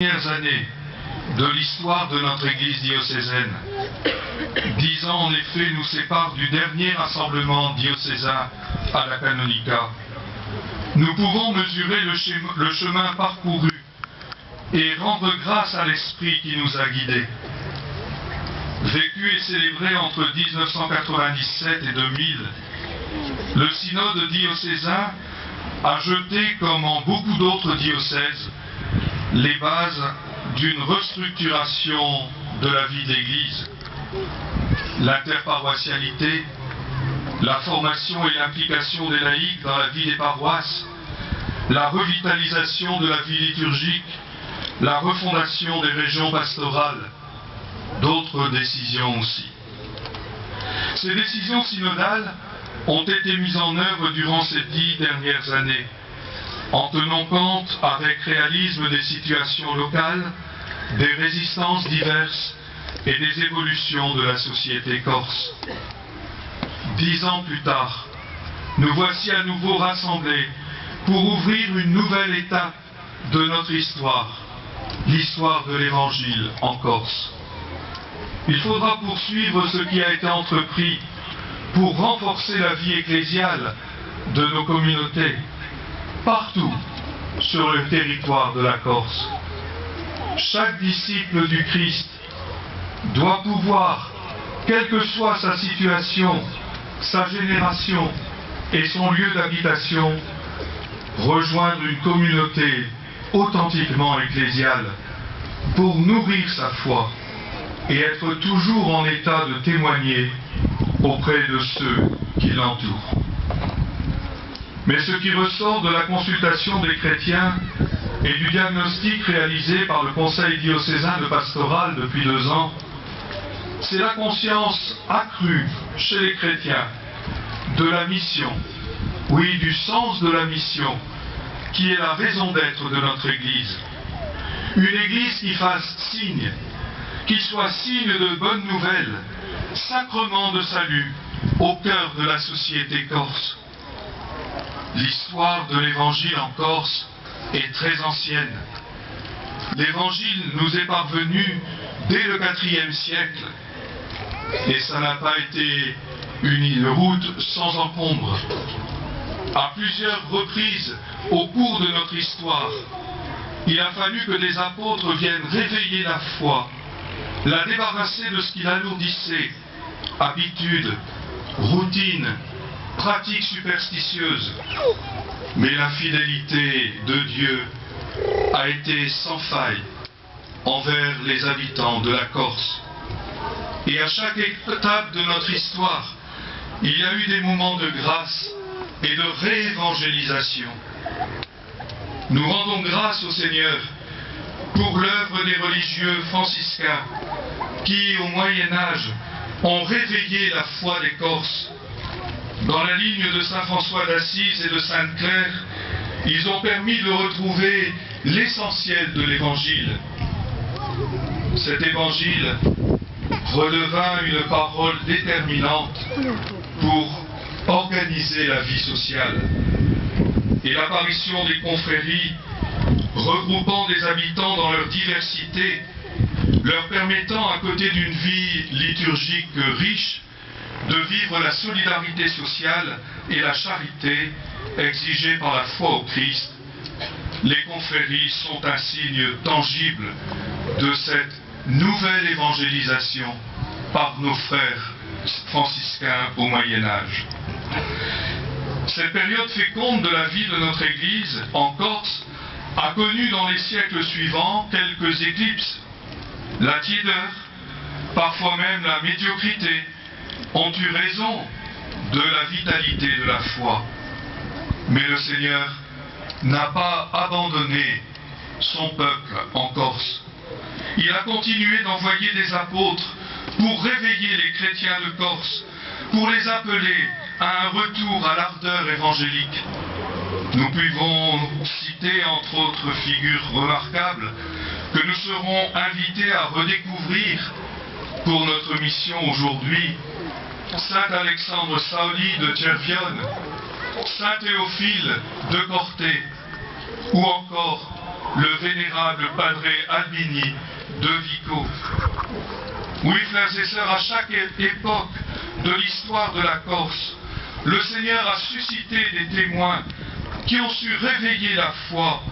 Premières années de l'histoire de notre Église diocésaine. 10 ans en effet nous séparent du dernier rassemblement diocésain à la Canonica. Nous pouvons mesurer le chemin parcouru et rendre grâce à l'Esprit qui nous a guidés. Vécu et célébré entre 1997 et 2000, le synode diocésain a jeté, comme en beaucoup d'autres diocèses, les bases d'une restructuration de la vie d'Église. L'interparoissialité, la formation et l'implication des laïcs dans la vie des paroisses, la revitalisation de la vie liturgique, la refondation des régions pastorales, d'autres décisions aussi. Ces décisions synodales ont été mises en œuvre durant ces 10 dernières années, en tenant compte avec réalisme des situations locales, des résistances diverses et des évolutions de la société corse. 10 ans plus tard, nous voici à nouveau rassemblés pour ouvrir une nouvelle étape de notre histoire, l'histoire de l'Évangile en Corse. Il faudra poursuivre ce qui a été entrepris pour renforcer la vie ecclésiale de nos communautés, partout sur le territoire de la Corse. Chaque disciple du Christ doit pouvoir, quelle que soit sa situation, sa génération et son lieu d'habitation, rejoindre une communauté authentiquement ecclésiale pour nourrir sa foi et être toujours en état de témoigner auprès de ceux qui l'entourent. Mais ce qui ressort de la consultation des chrétiens et du diagnostic réalisé par le Conseil diocésain de pastoral depuis 2 ans, c'est la conscience accrue chez les chrétiens de la mission, oui, du sens de la mission, qui est la raison d'être de notre Église. Une Église qui fasse signe, qui soit signe de bonnes nouvelles, sacrement de salut au cœur de la société corse. L'histoire de l'Évangile en Corse est très ancienne. L'Évangile nous est parvenu dès le IVe siècle et ça n'a pas été une route sans encombre. À plusieurs reprises au cours de notre histoire, il a fallu que des apôtres viennent réveiller la foi, la débarrasser de ce qui l'alourdissait, habitudes, routines, pratiques superstitieuses. Mais la fidélité de Dieu a été sans faille envers les habitants de la Corse. Et à chaque étape de notre histoire, il y a eu des moments de grâce et de réévangélisation. Nous rendons grâce au Seigneur pour l'œuvre des religieux franciscains qui, au Moyen-Âge, ont réveillé la foi des Corses. Dans la ligne de Saint François d'Assise et de Sainte Claire, ils ont permis de retrouver l'essentiel de l'Évangile. Cet Évangile redevint une parole déterminante pour organiser la vie sociale. Et l'apparition des confréries, regroupant des habitants dans leur diversité, leur permettant, à côté d'une vie liturgique riche, de vivre la solidarité sociale et la charité exigée par la foi au Christ. Les confréries sont un signe tangible de cette nouvelle évangélisation par nos frères franciscains au Moyen-Âge. Cette période féconde de la vie de notre Église en Corse a connu dans les siècles suivants quelques éclipses. La tiédeur, parfois même la médiocrité, ont eu raison de la vitalité de la foi. Mais le Seigneur n'a pas abandonné son peuple en Corse. Il a continué d'envoyer des apôtres pour réveiller les chrétiens de Corse, pour les appeler à un retour à l'ardeur évangélique. Nous pouvons citer entre autres figures remarquables que nous serons invités à redécouvrir pour notre mission aujourd'hui. Saint Alexandre Saoli de Cervione, Saint Théophile de Corté, ou encore le vénérable Padre Albini de Vico. Oui, frères et sœurs, à chaque époque de l'histoire de la Corse, le Seigneur a suscité des témoins qui ont su réveiller la foi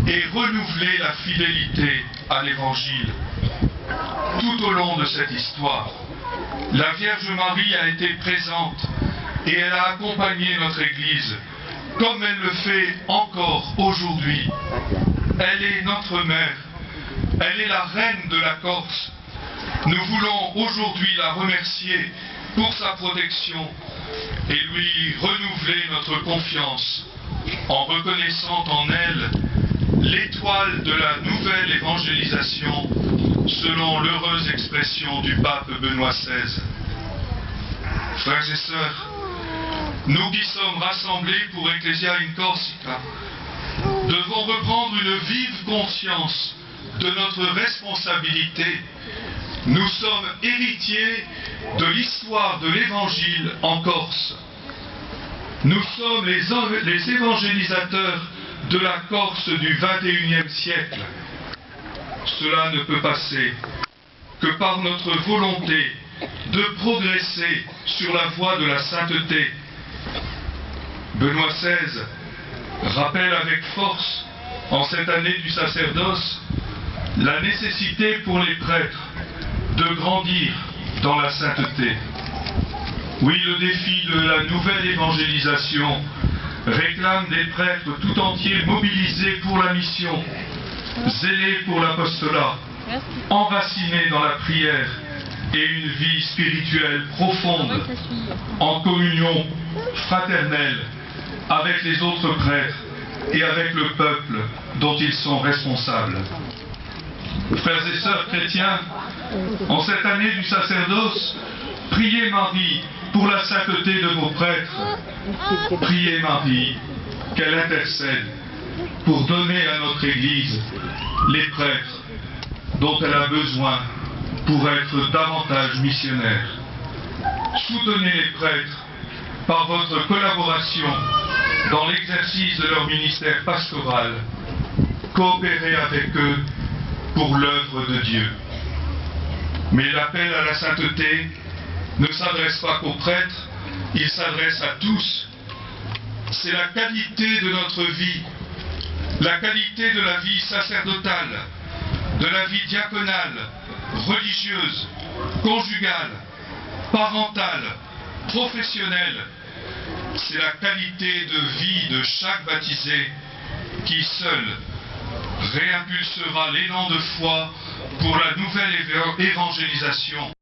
et renouveler la fidélité à l'Évangile. Tout au long de cette histoire, la Vierge Marie a été présente et elle a accompagné notre Église, comme elle le fait encore aujourd'hui. Elle est notre mère, elle est la reine de la Corse. Nous voulons aujourd'hui la remercier pour sa protection et lui renouveler notre confiance en reconnaissant en elle l'étoile de la nouvelle évangélisation selon l'heureuse expression du pape Benoît XVI. Frères et sœurs, nous qui sommes rassemblés pour Ecclesia in Corsica devons reprendre une vive conscience de notre responsabilité. Nous sommes héritiers de l'histoire de l'Évangile en Corse. Nous sommes les évangélisateurs de la Corse du XXIe siècle. Cela ne peut passer que par notre volonté de progresser sur la voie de la sainteté. Benoît XVI rappelle avec force, en cette année du sacerdoce, la nécessité pour les prêtres de grandir dans la sainteté. Oui, le défi de la nouvelle évangélisation réclame des prêtres tout entiers mobilisés pour la mission, zélés pour l'apostolat, enracinés dans la prière et une vie spirituelle profonde, en communion fraternelle avec les autres prêtres et avec le peuple dont ils sont responsables. Frères et sœurs chrétiens, en cette année du sacerdoce, priez Marie pour la sainteté de vos prêtres. Priez Marie qu'elle intercède pour donner à notre Église les prêtres dont elle a besoin pour être davantage missionnaire. Soutenez les prêtres par votre collaboration dans l'exercice de leur ministère pastoral. Coopérez avec eux pour l'œuvre de Dieu. Mais l'appel à la sainteté ne s'adresse pas qu'aux prêtres, il s'adresse à tous. C'est la qualité de notre vie, la qualité de la vie sacerdotale, de la vie diaconale, religieuse, conjugale, parentale, professionnelle. C'est la qualité de vie de chaque baptisé qui seul réimpulsera l'élan de foi pour la nouvelle évangélisation